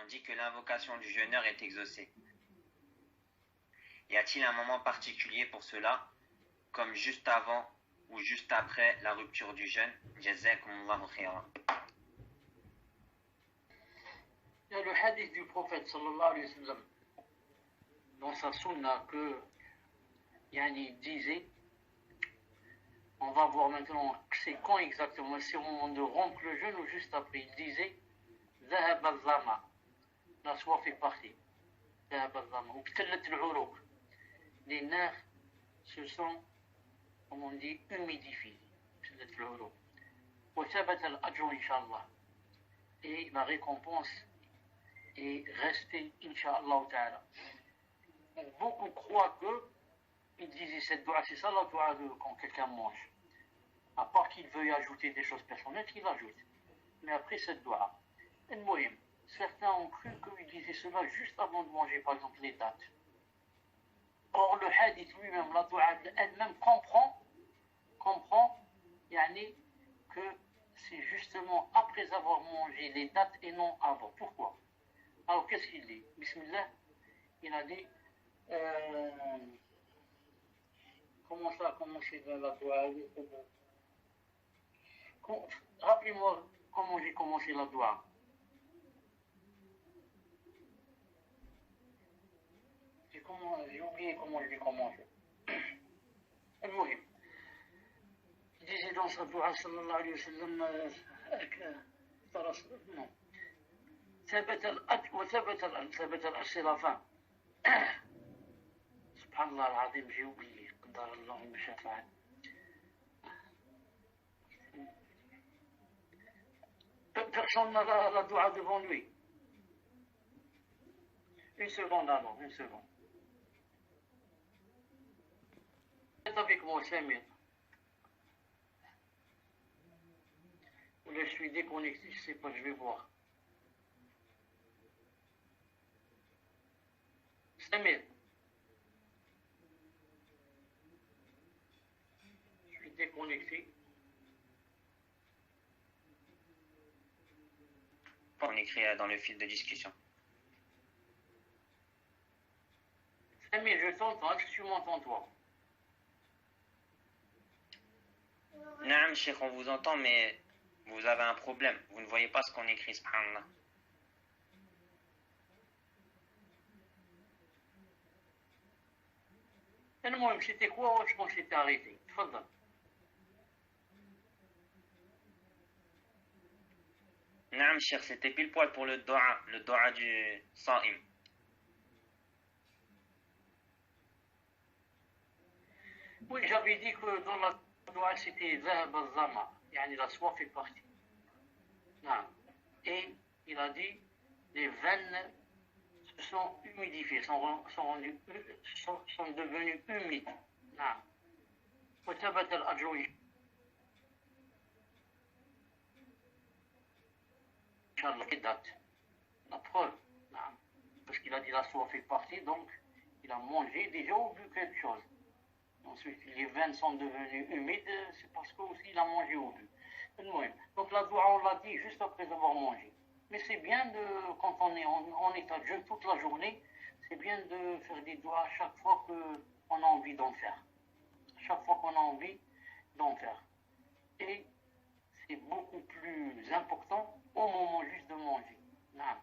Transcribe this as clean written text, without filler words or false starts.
On dit que l'invocation du jeûneur est exaucée. Y a-t-il un moment particulier pour cela, comme juste avant ou juste après la rupture du jeûne? Jazakumullahu khairan. Il y a le hadith du prophète sallallahu alayhi wa sallam dans sa sunna que Yani disait, on va voir maintenant c'est quand exactement, c'est au moment de rompre le jeûne ou juste après. Il disait ذهب الظما, la soif est partie. ذهب الظما وابتلت العروق, les nerfs se sont, comme on dit, humidifiés. ابتلت العروق وثبت الأجر إن شاء الله, et la récompense est restée Inch'Allah ta'ala. Beaucoup croient que il disait cette doua, c'est ça la doua de quand quelqu'un mange. À part qu'il veuille ajouter des choses personnelles, qu'il ajoute. Mais après cette doua, certains ont cru qu'il disait cela juste avant de manger, par exemple, les dates. Or, le hadith lui-même, la doua elle-même comprend yani, que c'est justement après avoir mangé les dates et non avant. Pourquoi? Alors, qu'est-ce qu'il dit? Bismillah, il a dit comment ça a commencé dans la doua? Rappelez-moi comment j'ai commencé la doua. J'ai oublié comment je l'ai commencé. المهم, il disait dans sa doua sallallahu alayhi wa sallam ثبت الأجر, c'est la fin. Subhanallah al-Azim, j'ai oublié. قدر الله ما شاء فعل. Personne n'a la doua devant lui. Une seconde alors, une seconde. Faites avec moi 5 minutes. Ou là, je suis déconnecté, je ne sais pas, je vais voir. 5 minutes. Je suis déconnecté. On écrit dans le fil de discussion. 5 minutes, je t'entends. Est-ce que tu m'entends, toi? Naam, Cheikh, on vous entend, mais vous avez un problème. Vous ne voyez pas ce qu'on écrit, subhanallah. المهم, c'était quoi? Je pense que c'était arrêté. تفضل. Naam, Cheikh, c'était pile poil pour le doua du Sa'im. Oui, j'avais dit que dans la doua c'était ذهب الظما, yani la soif est partie. Non. Et il a dit les veines se sont humidifiées, sont devenues humides. Non. وثبت الأجر les dates. La preuve. Non. Parce qu'il a dit la soif est partie, donc il a mangé déjà ou bu quelque chose. Ensuite, les veines sont devenues humides, c'est parce qu'aussi il a mangé au but. Donc la doua, on l'a dit juste après avoir mangé. Mais c'est bien quand on est en état de jeûne toute la journée, c'est bien de faire des doigts chaque fois qu'on a envie d'en faire. Chaque fois qu'on a envie d'en faire. Et c'est beaucoup plus important au moment juste de manger. Non.